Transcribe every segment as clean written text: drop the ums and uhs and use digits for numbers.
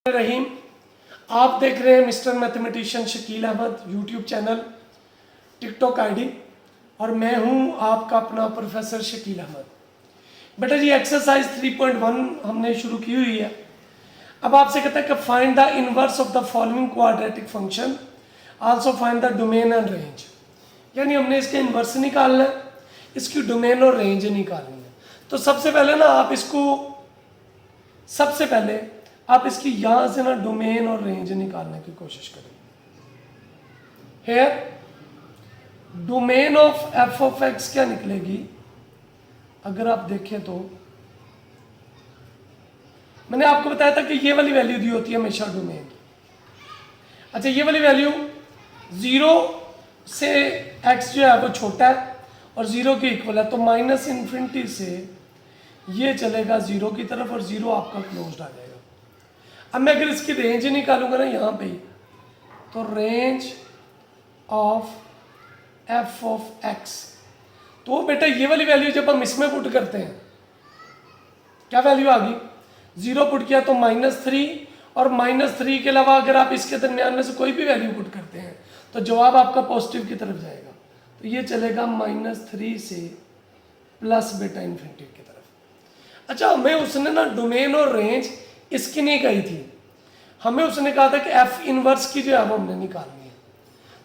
रहीम, आप देख रहे हैं mister mathematician Shakeel Ahmed YouTube channel, TikTok ID, और मैं हूं आपका अपना प्रोफेसर शकील अहमद। बेटा जी एक्सरसाइज 3.1 हमने शुरू की हुई है। अब आपसे कहता है कि find the inverse of the following quadratic function, also find the domain and range. यानी हमने इसका इन्वर्स निकालना है, इसकी डोमेन और रेंज निकालनी है। तो सबसे पहले आप इसकी यहां से ना डोमेन और रेंज निकालने की कोशिश करें। Here domain of f of x क्या निकलेगी? अगर आप देखें तो मैंने आपको बताया था कि ये वाली वैल्यू दी होती है हमेशा डोमेन। अच्छा, ये वाली वैल्यू 0 से x जो है वो छोटा है और 0 के इक्वल है, तो माइनस इन्फिनिटी से ये चलेगा 0 की तरफ और 0 आपका क्लोज्ड आ जाएगा। अब मैं अगर इसकी रेंज निकालूंगा ना यहाँ पे, तो range of f of x, तो बेटा ये वाली वैल्यू जब हम इसमें पुट करते हैं, क्या वैल्यू आ गई? 0 पुट किया तो -3, और -3 के अलावा अगर आप इसके दरमियान में से कोई भी वैल्यू पुट करते हैं तो जवाब आपका पॉजिटिव की तरफ जाएगा। तो ये चलेगा -3 से प्लस बेटा इन्फिनिटी की तरफ। अच्छा, हमें उसने ना डोमेन और रेंज इसकी नहीं कही थी, हमें उसने कहा था कि एफ इनवर्स की जो है वो हमने निकालनी है।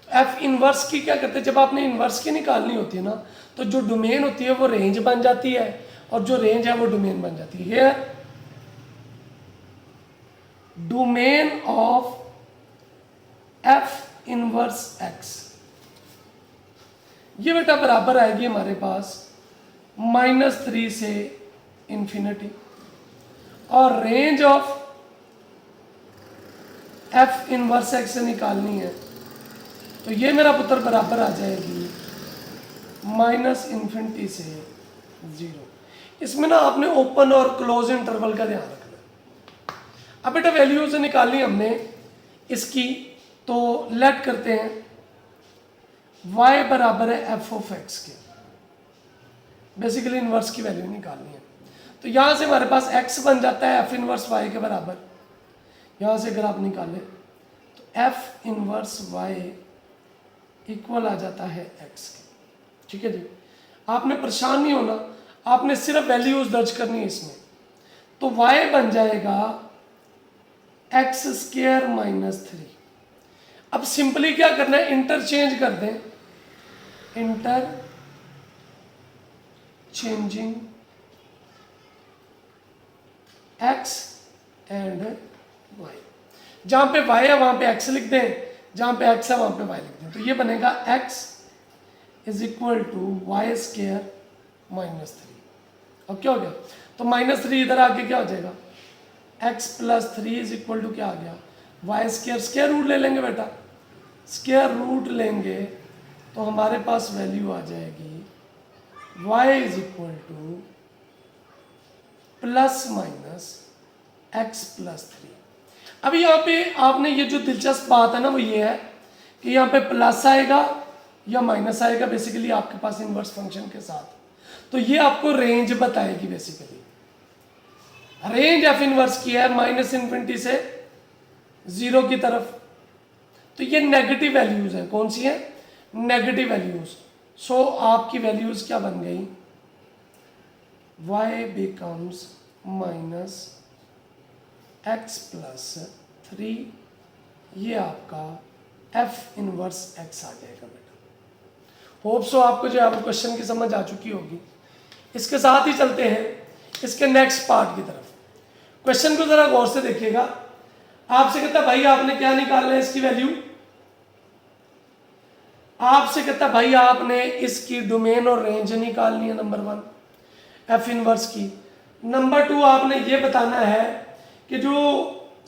तो एफ इनवर्स की क्या करते हैं, जब आपने इनवर्स की निकालनी होती है ना, तो जो डोमेन होती है वो रेंज बन जाती है और जो रेंज है वो डोमेन बन जाती है। Domain of f inverse x, ये बेटा बराबर आएगी हमारे पास -3 से इंफिनिटी, और range of f inverse x से निकालनी है, तो ये मेरा पुत्र बराबर आ जाएगी -इन्फिनिटी से 0। इसमें ना आपने ओपन और क्लोज इंटरवल का ध्यान रखना है। अब बेटा वैल्यूज निकालनी हमने इसकी, तो लेट करते हैं y बराबर है एफ ऑफ एक्स के, बेसिकली इनवर्स की वैल्यू निकालनी है। तो यहां से हमारे पास x बन जाता है एफ इनवर्स y के बराबर। यहां से अगर आप निकालें तो एफ इनवर्स y इक्वल आ जाता है x के। ठीक है जी, आपने परेशान नहीं होना, आपने सिर्फ वैल्यूज दर्ज करनी है इसमें। तो y बन जाएगा x² - 3। अब सिंपली क्या करना है, इंटरचेंज कर दें, चेंजिंग x एंड y। जहां पे y है वहां पे x लिख दें, जहां पे x है वहां पे y लिख दें। तो ये बनेगा x is equal to y² - 3। अब क्या हो गया? तो -3 इधर आके क्या हो जाएगा, x + 3 इज इक्वल टू क्या आ गया, y²। स्क्वायर रूट ले लेंगे बेटा, स्क्वायर रूट लेंगे तो हमारे पास वैल्यू आ जाएगी y is equal to ±x + 3। अब यहाँ पे आपने ये जो दिलचस्प बात है ना वो ये है कि यहाँ पे प्लस आएगा या माइनस आएगा बेसिकली आपके पास इनवर्स फंक्शन के साथ। तो ये आपको रेंज बताएगी बेसिकली। रेंज एफ इनवर्स की है -इन्फिनिटी से 0 की तरफ। तो ये नेगेटिव वैल्यूज हैं, कौन सी है? Negative values. सो आपकी वैल्यूज क्या बन गई, y becomes -x + 3, ये आपका f इनवर्स x आ जाएगा बेटा। होप सो आपको जो है क्वेश्चन की समझ आ चुकी होगी। इसके साथ ही चलते हैं इसके नेक्स्ट पार्ट की तरफ। क्वेश्चन को जरा गौर से देखिएगा। आपसे कहता भाई आपने क्या निकालना है इसकी वैल्यू, आपसे कहता भाई आपने इसकी डोमेन और रेंज निकालनी है, नंबर 1 एफ इनवर्स की। नंबर 2 आपने ये बताना है कि जो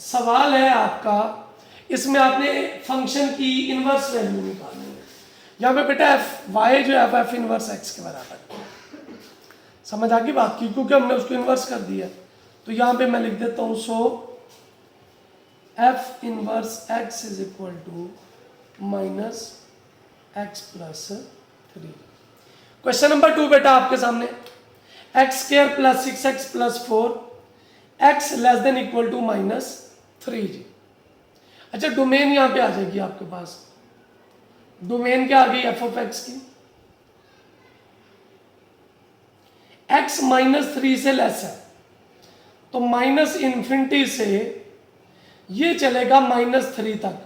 सवाल है आपका इसमें आपने फंक्शन की इनवर्स वैल्यू निकालनी है। यहाँ पे बेटा एफ वाई जो है एफ इनवर्स एक्स के बराबर। समझ आ गई बात की, क्योंकि हमने उसको इनवर्स कर दिया। तो यहाँ पे मैं लिख देता हूँ, so f inverse x is equal to -x + 3। Question number 2 बेटा आपके सामने, x² + 6x + 4 x <= 3 जी। अच्छा डोमेन यहाँ पे आ जाएगी आपके पास, डोमेन क्या आ गई एफ ऑफ एक्स की, एक्स माइनस 3 से लेस है तो माइनस इन्फिनिटी से ये चलेगा -3 तक,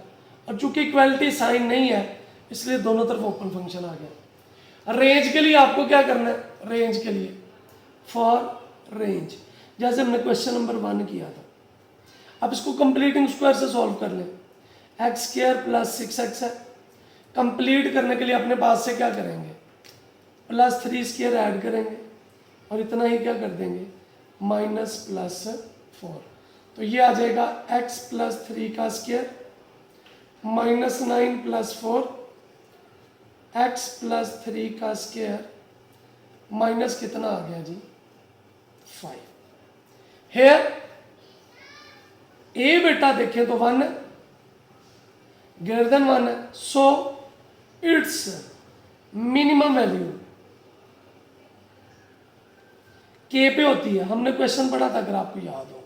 और चूंकि इक्वालिटी साइन नहीं है इसलिए दोनों तरफ ओपन फंक्शन आ गया। रेंज के लिए आपको क्या करना है, रेंज के लिए फॉर रेंज जैसे हमने क्वेश्चन नंबर 1 किया था, अब इसको कंप्लीटिंग स्क्वायर से सॉल्व कर लें। एक्स स्क्वायर प्लस 6x है, कंप्लीट करने के लिए अपने पास से क्या करेंगे, प्लस 3 स्क्वायर ऐड करेंगे और इतना ही क्या कर देंगे माइनस प्लस 4, तो ये आ जाएगा x प्लस 3 का square minus 9 plus 4 x plus 3 का स्क्वायर माइनस कितना आ गया जी 5। हेयर ए बेटा देखें तो 1 है, ग्रेटर देन 1 है, सो इट्स मिनिमम वैल्यू के पे होती है, हमने क्वेश्चन पढ़ा था अगर आपको याद हो।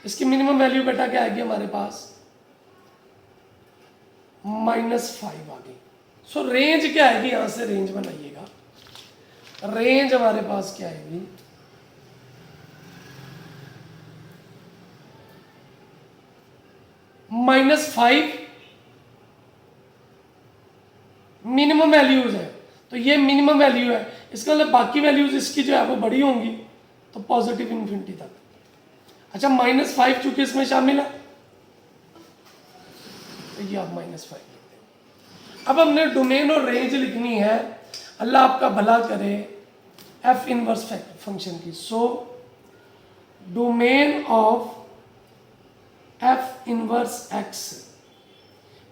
इसकी मिनिमम वैल्यू बेटा क्या आएगी हमारे पास -5 आ गई। सो रेंज क्या आएगी, यहां से रेंज बनाइएगा, रेंज हमारे पास क्या आएगी -5 मिनिमम वैल्यूज है, तो ये मिनिमम वैल्यू है, इसका मतलब बाकी वैल्यूज इसकी जो है वो बड़ी होंगी तो पॉजिटिव इन्फिनिटी तक। अच्छा -5 चूंकि इसमें शामिल है तो ये आप -5 लिखते हैं। अब हमने डोमेन और रेंज लिखनी है, अल्लाह आपका भला करे, एफ इनवर्स फंक्शन की। So domain of f inverse x,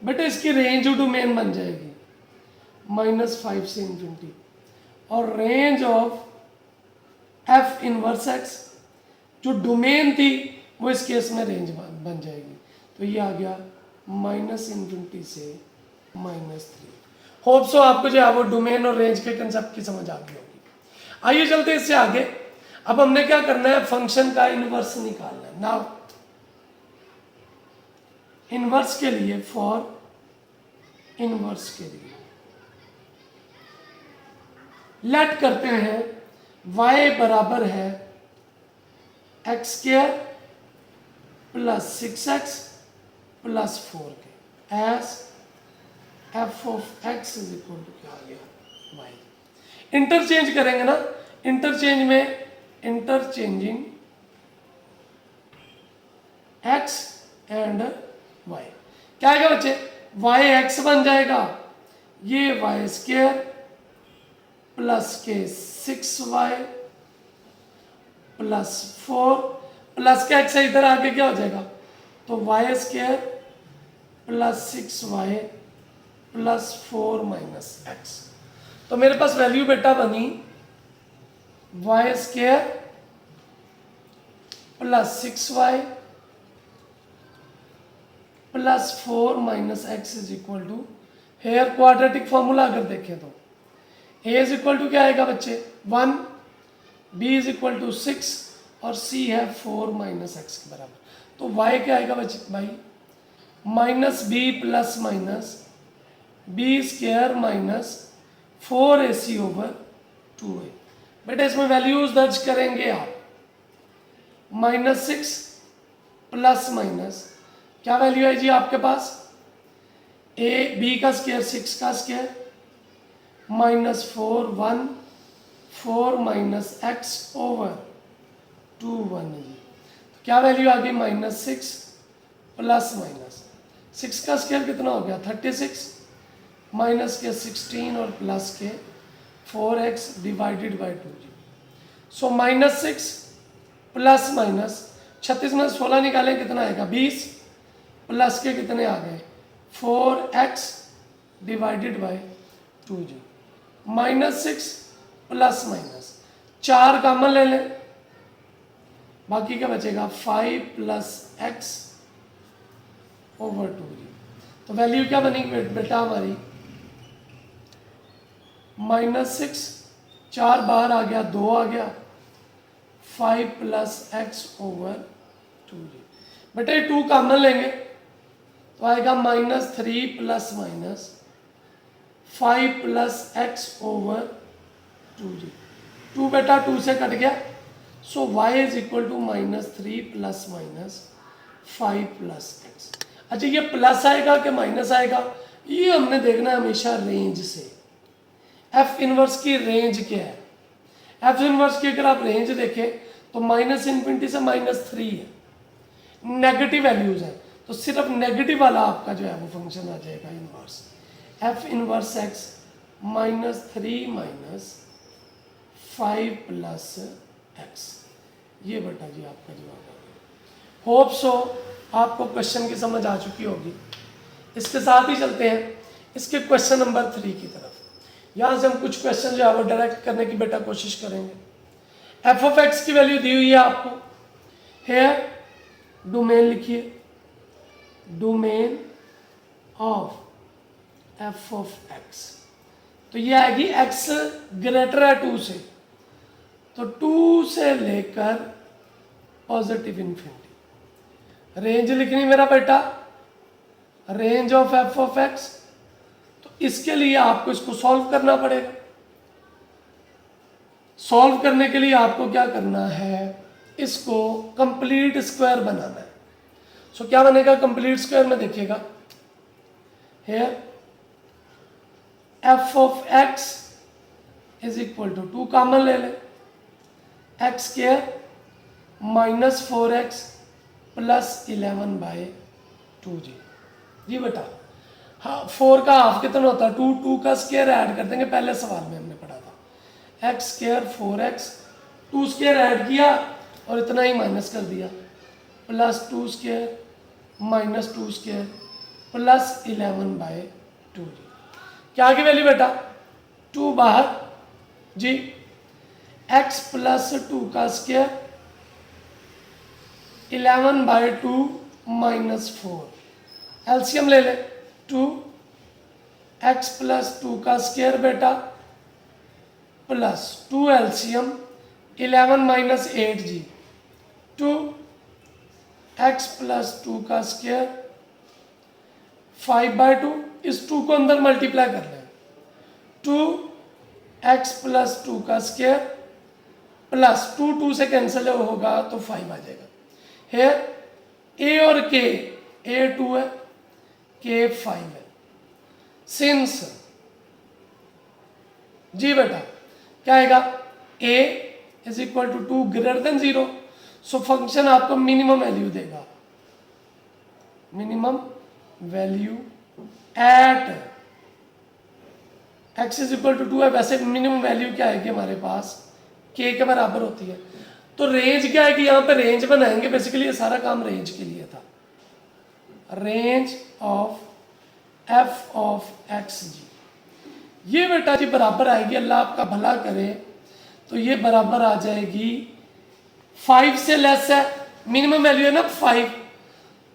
बेटा इसकी रेंज और डोमेन बन जाएगी -5 से इन्फिनिटी, और range of f inverse x जो डोमेन थी वो इस केस में रेंज बन जाएगी, तो ये आ गया -इन्फिनिटी से -3। होप सो आपको जो है वो डोमेन और रेंज के कंसेप्ट की समझ आ गई होगी। आइए चलते इससे आगे। अब हमने क्या करना है, फंक्शन का इनवर्स निकालना है। नाउ इनवर्स के लिए, फॉर इनवर्स के लिए लेट करते हैं y बराबर है x square plus 6x plus 4 के, as f of x is equal to क्या आ गया y। इंटरचेंज करेंगे ना, इंटरचेंज में इंटरचेंजिंग x एंड y क्या आएगा बच्चे, y x बन जाएगा, ये y स्क्वायर प्लस के 6y प्लस 4 प्लस का x इधर आके क्या हो जाएगा, तो y square plus 6y plus 4 minus x। तो मेरे पास वैल्यू बेटा बनी y square plus 6y plus 4 minus x is equal to, here quadratic formula अगर देखें तो a इज इक्वल टू क्या आएगा बच्चे 1, b इज इक्वल टू 6 और c है 4 माइनस एक्स के बराबर, तो y क्या आएगा बच्चे भाई minus b plus minus b square minus 4ac over 2a। बेटा इसमें वैल्यूज दर्ज करेंगे आप, -6 प्लस माइनस क्या वैल्यू है जी आपके पास, a b का स्क्वायर 6 का स्क्वायर -4 1 4 माइनस एक्स ओवर 2 1 जी, क्या वैल्यू आ गई -6 प्लस माइनस 6 का स्क्वायर कितना हो गया 36 माइनस के 16 और प्लस के 4x डिवाइडेड बाई 2 जी। सो -6 प्लस माइनस 36 में 16 निकालें कितना आएगा 20 प्लस के कितने आ गए 4x डिवाइडेड बाई 2 जी, -6 प्लस माइनस 4 कॉमन ले लें, बाकी क्या बचेगा 5 प्लस एक्स ओवर 2 जी। तो वैल्यू क्या बनेगी बेटा हमारी -6 4 बाहर आ गया 2 आ गया 5 प्लस एक्स ओवर 2 जी। बेटा ये 2 कॉमन लेंगे तो आएगा -3 plus minus 5 plus x over 2g। 2 बेटा 2 से कट गया, so y is equal to -3 plus minus 5 plus x. अच्छा ये प्लस आएगा कि माइनस आएगा, ये हमने देखना है हमेशा रेंज से। एफ इनवर्स की रेंज क्या है? एफ इनवर्स की अगर आप रेंज देखें तो -∞ से -3 है, नेगेटिव वैल्यूज है, तो सिर्फ नेगेटिव वाला आपका जो है वो फंक्शन आ जाएगा inverse. F inverse x -3 minus 5 plus x, ये बेटा जी आपका जवाब आ गया। होप सो आपको क्वेश्चन की समझ आ चुकी होगी। इसके साथ ही चलते हैं इसके क्वेश्चन नंबर 3 की तरफ। यहाँ से हम कुछ क्वेश्चन जो है वो डायरेक्ट करने की बेटा कोशिश करेंगे। एफ ऑफ एक्स की वैल्यू दी हुई है आपको, है डोमेन लिखिए, domain of f of x, तो ये आएगी एक्स ग्रेटर है 2 से, तो 2 से लेकर पॉजिटिव इन्फिनिटी। रेंज लिखनी मेरा बेटा, range of f of x, तो इसके लिए आपको इसको सॉल्व करना पड़ेगा। सॉल्व करने के लिए आपको क्या करना है, इसको कंप्लीट स्क्वायर बनाना है। सो क्या बनेगा कंप्लीट स्क्वायर में, देखिएगा here f of x is equal to 2 common ले लें, x square -4x plus 11/2g। जी बेटा, हाँ 4 का हाफ कितना होता है 2, 2 का स्क्वायर ऐड कर देंगे, पहले सवाल में हमने पढ़ा था। X square 4x, 2 square add किया और इतना ही माइनस कर दिया, plus 2 square minus 2 square plus 11/2g। क्या की वैल्यू बेटा 2 बाहर जी, x प्लस 2 का स्क्वायर 11/2 माइनस 4, एलसीएम ले ले 2, x प्लस 2 का स्क्वायर बेटा plus 2 LCM 11 minus 8g, 2 x plus 2 का स्क्वायर 5/2, इस 2 को अंदर मल्टीप्लाई कर लें, 2x प्लस 2 का स्क्वायर प्लस 2, 2 से कैंसिल होगा तो 5 आ जाएगा। है a और k, a 2 है k 5 है, सिंस जी बेटा क्या आएगा a is equal to 2 greater than 0, so function आपको मिनिमम वैल्यू देगा, minimum value at x is equal to 2 है। वैसे मिनिमम वैल्यू क्या है कि हमारे पास k के बराबर होती है, तो रेंज क्या है कि यहाँ पे रेंज बनाएंगे, बेसिकली ये सारा काम रेंज के लिए था। Range of f of x जी, ये बेटा जी बराबर आएगी, अल्लाह आपका भला करे, तो ये बराबर आ जाएगी 5 से लेस है, मिनिमम वैल्यू है ना 5,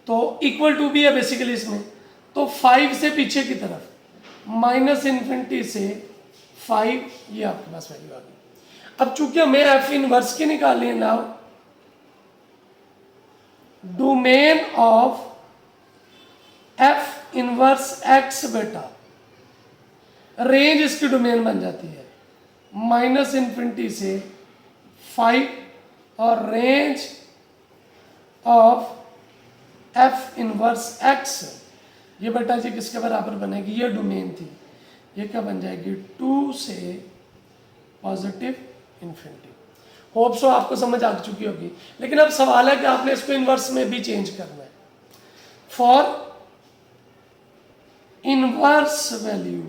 तो इक्वल टू भी है बेसिकली इसमें, तो 5 से पीछे की तरफ -∞ से 5, ये आपके पास वैल्यू आ गई। अब चूंकि हमें एफ इनवर्स की निकालनी है, now domain of f inverse x बेटा, रेंज इसकी डोमेन बन जाती है -∞ से 5, और range of f inverse x, ये बेटा जी किसके बराबर बनेगी, ये डोमेन थी, ये क्या बन जाएगी 2 से पॉजिटिव इन्फिनिटी। होप सो आपको समझ आ चुकी होगी, लेकिन अब सवाल है कि आपने इसको इनवर्स में भी चेंज करना है। फॉर इनवर्स वैल्यू,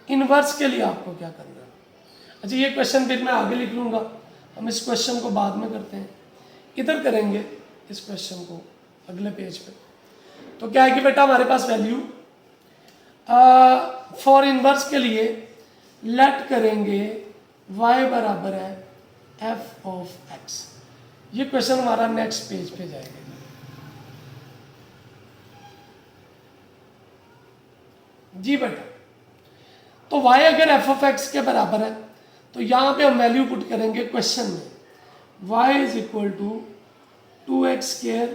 इनवर्स के लिए आपको क्या करना है। अच्छा ये क्वेश्चन फिर मैं आगे लिख लूंगा, हम इस क्वेश्चन को बाद में करते हैं, इधर करेंगे इस क्वेश्चन को अगले पेज पे। तो क्या है कि बेटा हमारे पास वैल्यू फॉर इनवर्स के लिए लेट करेंगे y बराबर है f ऑफ x। ये क्वेश्चन हमारा नेक्स्ट पेज पे जाएगा। जी बेटा, तो y अगर f ऑफ x के बराबर है तो यहां पे हम वैल्यू पुट करेंगे क्वेश्चन में, y is equal to 2x²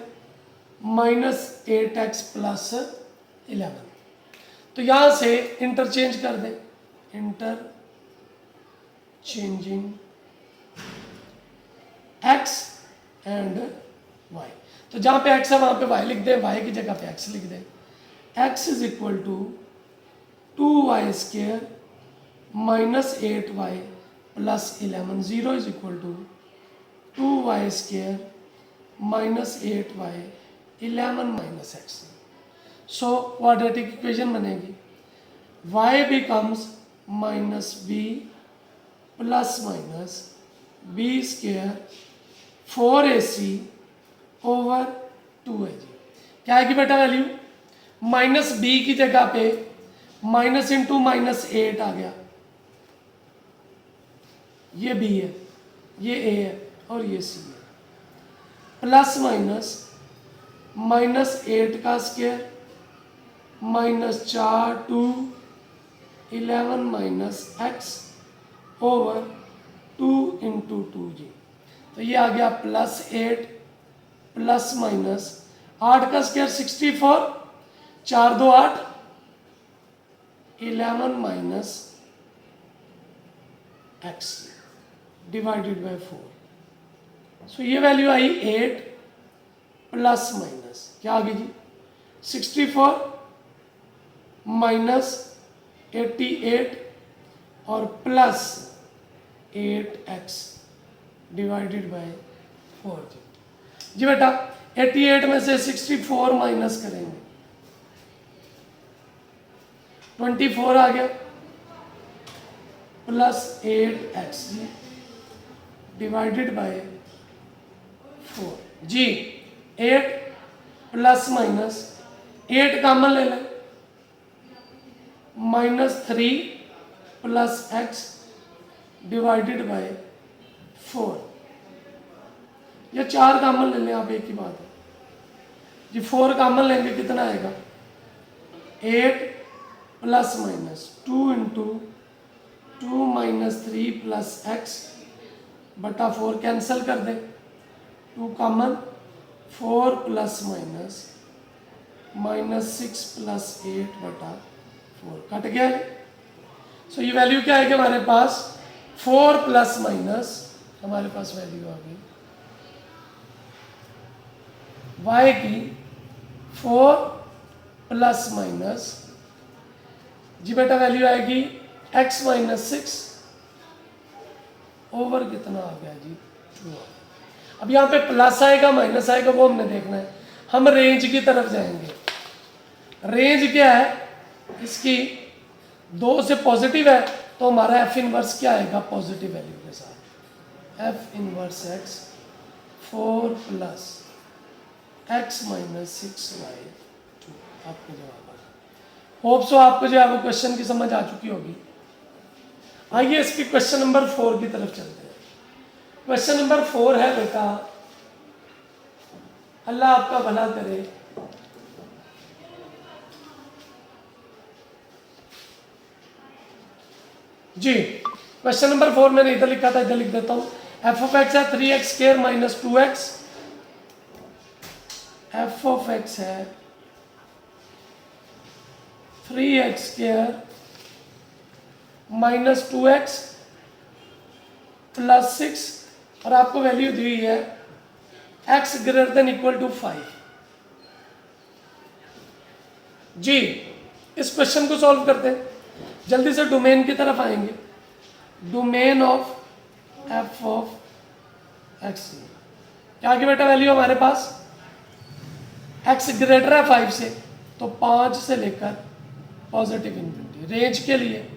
-8x + 11। तो यहाँ से इंटरचेंज कर दें, इंटरचेंजिंग x एंड y। तो जहाँ पे x है वहाँ पे y लिख दें, y की जगह पे x लिख दें। x = 2y² -8y + 11। 0 = 2y² -8y 11 - x। So quadratic equation बनेगी y becomes -b ± b² 4ac / 2ac। क्या आएगी बेटा वैल्यू? -b की जगह पे माइनस इंटू -8 आ गया, ये b है, ये a है और ये c है, प्लस माइनस -8 का स्क्वायर -4 2 11 - x / 2 × 2g। तो ये आ गया +8 प्लस माइनस 8 का स्क्वायर 64, 4 2 8 11 - x / 4। सो ये वैल्यू आई 8 प्लस माइनस क्या आ गई जी 64 -88 और प्लस 8x / 4 जी बेटा। 88 में से 64 माइनस करेंगे, 24 आ गया प्लस 8x जी / 4 जी। 8 प्लस माइनस 8 कॉमन ले लें, -3 प्लस x / 4। ये 4 कॉमन ले लें आप, एक ही बात है जी। 4 कॉमन लेंगे कितना आएगा 8 प्लस माइनस 2 × 2 - 3 प्लस x बटा 4 कैंसिल कर दें, 2 कॉमन 4 प्लस माइनस -6 प्लस 8 बटा 4 कट गया है। सो ये वैल्यू क्या है कि हमारे पास 4 प्लस माइनस हमारे पास वैल्यू आ गई y की 4 प्लस माइनस जी बेटा वैल्यू आएगी x - 6 ओवर कितना आ गया जी 2। अब यहाँ पे प्लस आएगा माइनस आएगा वो हमने देखना है। हम रेंज की तरफ जाएंगे। रेंज क्या है इसकी 2 से पॉजिटिव है तो हमारा f इनवर्स क्या आएगा पॉजिटिव वैल्यू के साथ, f inverse x 4 plus x - 6y 2 आपको जवाब आ गया। होप सो आपको जो है वो क्वेश्चन की समझ आ चुकी होगी। आइए इसकी क्वेश्चन नंबर 4 की तरफ चलते हैं। क्वेश्चन नंबर 4 है बेटा, अल्लाह आपका भला करे। जी क्वेश्चन नंबर 4 मैंने इधर लिखा था, इधर लिख देता हूं। f(x) है 3x² - 2x। f(x) है 3x² - 2x + 6 और आपको वैल्यू दी हुई है x > 5। जी इस क्वेश्चन को सॉल्व करते हैं, जल्दी से डोमेन की तरफ आएंगे। डोमेन ऑफ f(x) क्या की बेटा वैल्यू हमारे पास x ग्रेटर है 5 से, तो 5 से लेकर पॉजिटिव इन्फिनिटी रेंज के लिए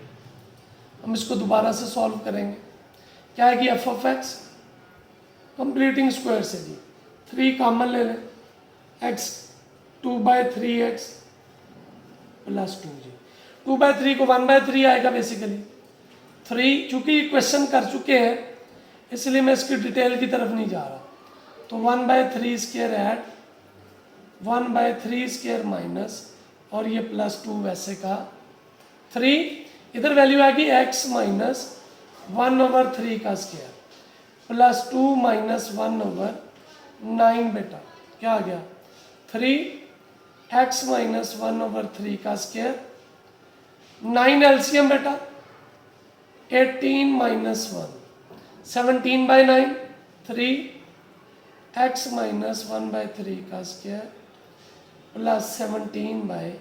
हम इसको दोबारा से सॉल्व करेंगे। क्या है कि f(x) कंप्लीटिंग स्क्वायर से जी 3 कॉमन ले लें, x 2/3x + 2g। 2/3 को 1/3 आएगा बेसिकली। 3 चूंकि क्वेश्चन कर चुके हैं इसलिए मैं इसकी डिटेल की तरफ नहीं जा रहा। तो 1/3² ऐड 1/3² माइनस और ये +2 वैसे का 3। इधर वैल्यू आएगी x - 1/3 का स्क्वायर +2 - 1/3 9 बेटा क्या आ गया 3x माइनस 1/3 का स्क्वायर, 9 एलसीएम बेटा 18 माइनस 1 17/9 3x माइनस 1/3 का स्क्वायर प्लस 17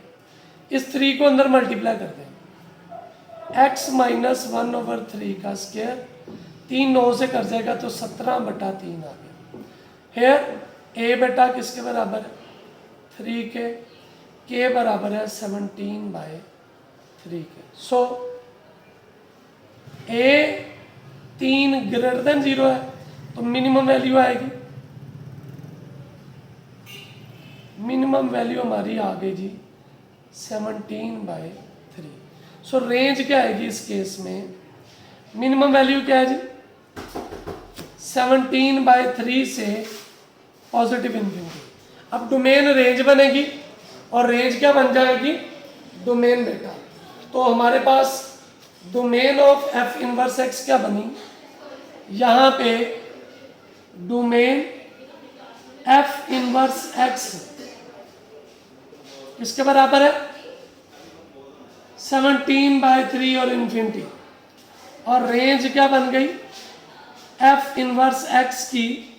इस 3 को अंदर मल्टीप्लाई कर दें, x माइनस 1/3 का स्क्वायर 3 9 से कर जाएगा तो 17/3 आ गया। हेयर a बेटा किसके बराबर है 3 के, k बराबर है 17/3 के। सो a 3 ग्रेटर देन 0 है तो मिनिमम वैल्यू आएगी, मिनिमम वैल्यू हमारी आ गई जी 17/3। सो रेंज क्या आएगी इस केस में, मिनिमम वैल्यू क्या है जी 17/3 से पॉजिटिव इन्फिनिटी। अब डोमेन रेंज बनेगी और रेंज क्या बन जाएगी डोमेन बेटा। तो हमारे पास domain of f inverse x क्या बनी, यहाँ पे डोमेन एफ इनवर्स एक्स किसके बराबर है 17/3 और इन्फिनिटी, और रेंज क्या बन गई एफ इनवर्स एक्स की,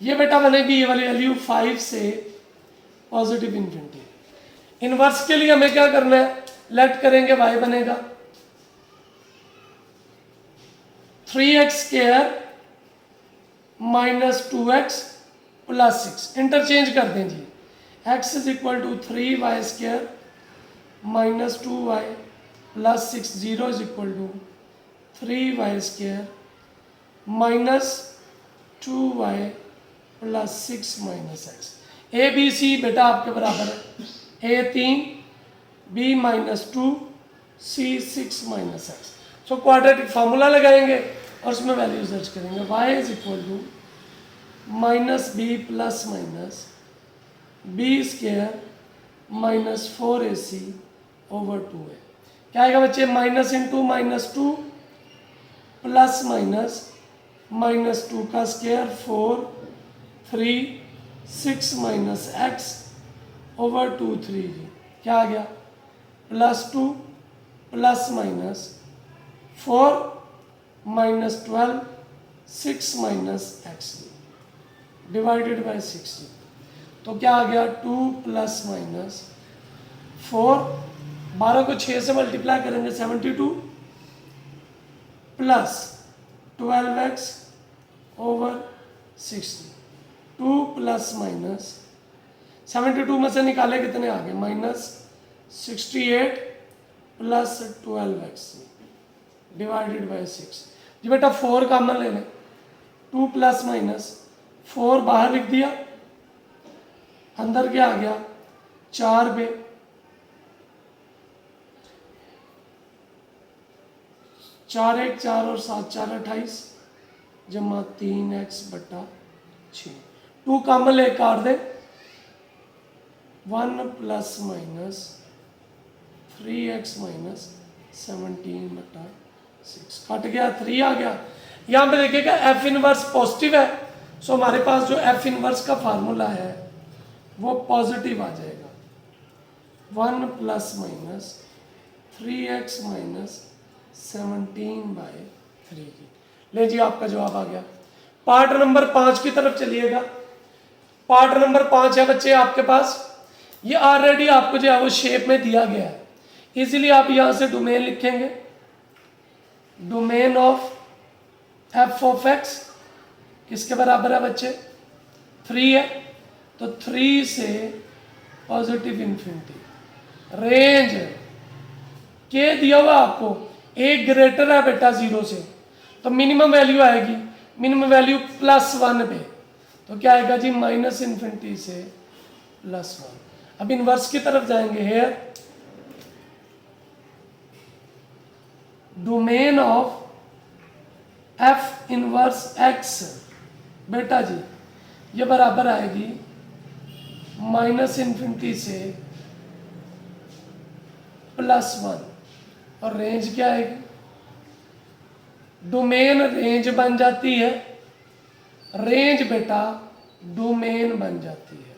ये बेटा बनेगी ये वाली वैल्यू 5 से पॉजिटिव इन्फिनिटी। इनवर्स के लिए हमें क्या करना है, लेट करेंगे y बनेगा 3x² minus 2x plus 6, interchange कर दें जी, x is equal to 3y² minus 2y plus 6, 0 is equal to 3y² minus 2y plus 6 minus x। A B C बेटा आपके बराबर है, a 3 b minus 2 c 6 minus x। So quadratic formula लगाएंगे और उसमें वैल्यू सर्च करेंगे, y is equal to minus b plus minus b² minus 4ac over 2a। क्या आएगा बच्चे minus into minus 2 plus minus minus 2 का स्क्वायर 4 3 6 माइनस x ओवर 2 3 जी, क्या आ गया plus 2 plus minus 4 minus 12 6 minus x divided by 6। तो क्या आ गया 2 प्लस माइनस 4, 12 को 6 से मल्टीप्लाई करेंगे 72 plus 12x over 60, 2 plus minus 72 में से निकाले कितने आ गए minus 68 plus 12x divided by 6। जी बेटा 4 कॉमन ले लें, 2 प्लस माइनस 4 बाहर लिख दिया, अंदर क्या आ गया 4 पे 4 1 4 और 7 4 28 जमा 3x बटा 6, 2 कॉमन ले काट दे, 1 प्लस माइनस 3x माइनस 17 बटा 6 कट गया, 3 आ गया। यहाँ पे देखिएगा एफ इनवर्स पॉजिटिव है, सो हमारे पास जो एफ इनवर्स का फार्मूला है वो पॉजिटिव आ जाएगा, 1 प्लस माइनस 3x माइनस 17/3। ले जी आपका जवाब आ गया। पार्ट नंबर 5 की तरफ चलिएगा। पार्ट नंबर 5 है बच्चे आपके पास, ये ऑलरेडी आपको जो है वो शेप में दिया गया है, इसीलिए आप यहाँ से डोमेन लिखेंगे, domain of f of x किसके बराबर है बच्चे 3 है, तो 3 से पॉजिटिव इन्फिनिटी। रेंज के दिया हुआ आपको, एक ग्रेटर है बेटा 0 से, तो मिनिमम वैल्यू आएगी, मिनिमम वैल्यू +1 पे, तो क्या आएगा जी माइनस इन्फिनिटी से +1। अब इनवर्स की तरफ जाएंगे, here domain of f inverse x बेटा जी ये बराबर आएगी माइनस इन्फिनिटी से +1, और रेंज क्या आएगी, डोमेन रेंज बन जाती है रेंज बेटा डोमेन बन जाती है।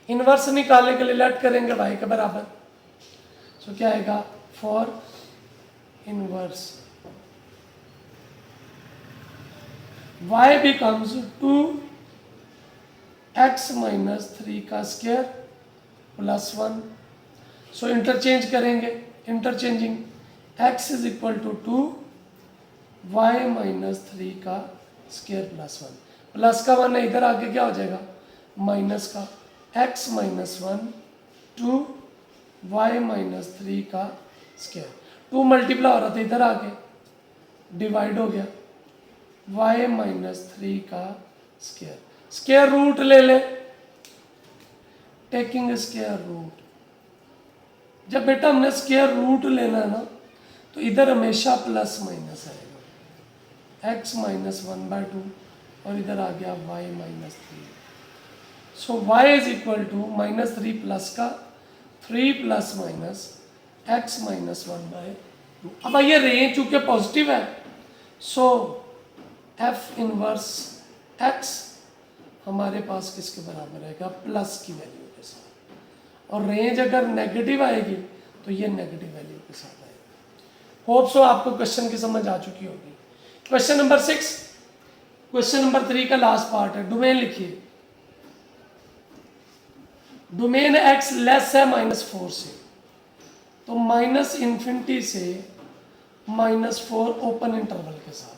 इनवर्स निकालने के लिए लेट करेंगे y के बराबर, तो क्या आएगा for inverse y becomes 2x minus 3 का स्क्वायर प्लस 1। सो इंटरचेंज करेंगे, interchanging x is equal to 2y minus 3 का स्क्वायर प्लस 1। प्लस का 1 है, इधर आके क्या हो जाएगा माइनस का x माइनस 1 2y माइनस 3 का स्क्वायर। 2 मल्टीप्लाई हो रहा था, इधर आके डिवाइड हो गया y माइनस 3 का स्क्वायर। स्क्वायर रूट ले ले, टेकिंग स्क्वायर रूट। जब बेटा हमने स्क्वायर रूट लेना है ना, तो इधर हमेशा प्लस माइनस आएगा, x माइनस 1/2 और इधर आ गया y minus 3। So y is equal to minus 3 plus का 3 प्लस माइनस x माइनस 1/2। अब ये रेंज चूंकि पॉजिटिव है, सो f इनवर्स x हमारे पास किसके बराबर आएगा प्लस की वैल्यू के साथ, और रेंज अगर नेगेटिव आएगी तो ये नेगेटिव वैल्यू के साथ आएगी। होप सो आपको क्वेश्चन की समझ आ चुकी होगी। क्वेश्चन नंबर 6, क्वेश्चन नंबर 3 का लास्ट पार्ट है। डोमेन लिखिए, डोमेन x लेस है -4 से, तो माइनस इन्फिनिटी से -4 ओपन इंटरवल के साथ।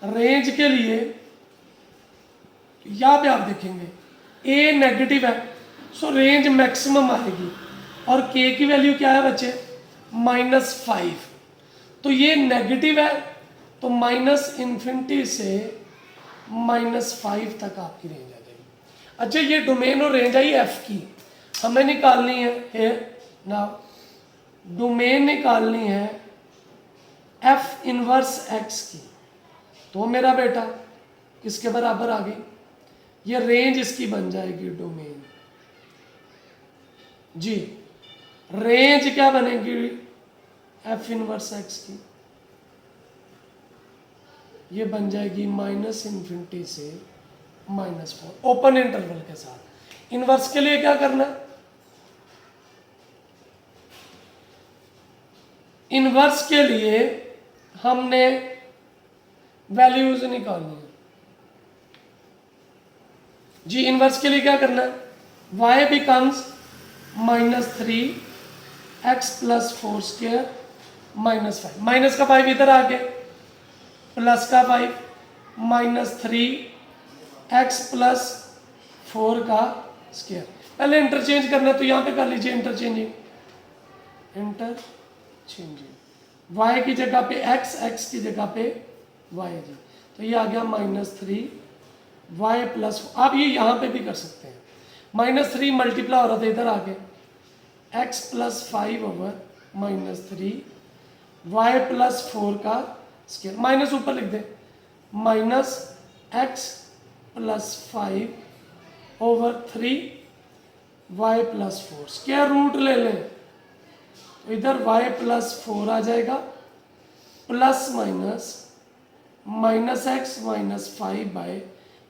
रेंज के लिए यहाँ पे आप देखेंगे a नेगेटिव है, सो रेंज मैक्सिमम आएगी, और k की वैल्यू क्या है बच्चे -5, तो ये नेगेटिव है, तो माइनस इन्फिनिटी से -5 तक आपकी रेंज आ जाएगी। अच्छा, ये डोमेन और रेंज आई f की, हमें निकालनी है ना, डोमेन निकालनी है f इनवर्स x की। तो मेरा बेटा किसके बराबर आ गई, ये रेंज इसकी बन जाएगी डोमेन जी। रेंज क्या बनेगी f इनवर्स x की, ये बन जाएगी माइनस इन्फिनिटी से -4 ओपन इंटरवल के साथ। इनवर्स के लिए क्या करना है, इनवर्स के लिए हमने वैल्यूज निकालनी है जी। इनवर्स के लिए क्या करना है, y becomes -3 x plus 4 square -5, minus का 5 इधर आ गया, प्लस का 5 -3 x प्लस 4 का स्क्वायर। पहले इंटरचेंज करना है, तो यहाँ पे कर लीजिए इंटरचेंजिंग, y की जगह पे x की जगह पे y जी, तो ये आ गया -3 y प्लस। आप ये यहाँ पे भी कर सकते हैं, -3 मल्टीप्लाई हो रहा था, इधर आ गया x plus 5 over -3 y plus 4 का स्क्वायर, माइनस ऊपर लिख दे, -x plus 5 over 3 y plus 4। Square root ले लें, तो इधर y प्लस 4 आ जाएगा, plus minus x minus 5 by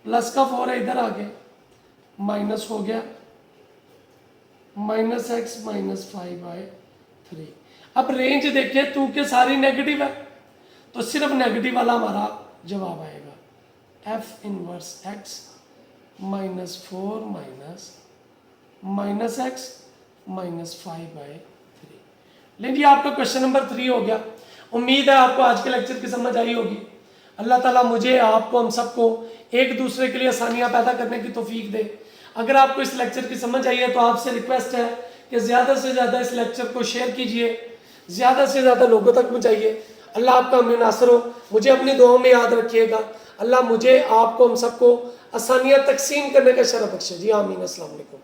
plus का 4 है, इधर आ गया माइनस हो गया -x माइनस 5 बाय 3। अब रेंज देखिए, तू के सारी नेगेटिव है, तो सिर्फ नेगेटिव वाला हमारा जवाब आएगा, f inverse x -4 minus x minus 5 by 3। लेकिन आपका क्वेश्चन नंबर 3 हो गया। उम्मीद है आपको आज के लेक्चर की समझ आई होगी। अल्लाह ताला मुझे, आपको, हम सबको एक दूसरे के लिए आसानियां पैदा करने की तौफीक दे। अगर आपको इस लेक्चर की समझ आई है, तो आपसे रिक्वेस्ट है कि ज़्यादा से ज़्यादा इस लेक्चर को शेयर कीजिए, ज़्यादा से ज़्यादा लोगों तक पहुँचाइए। अल्लाह आपका हमें नासर हो। मुझे अपनी दुआओं में याद रखिएगा। अल्लाह मुझे, आपको, हम सबको आसानियाँ तकसीम करने का शरफ बख्शे जी। आमीन। अस्सलाम वालेकुम।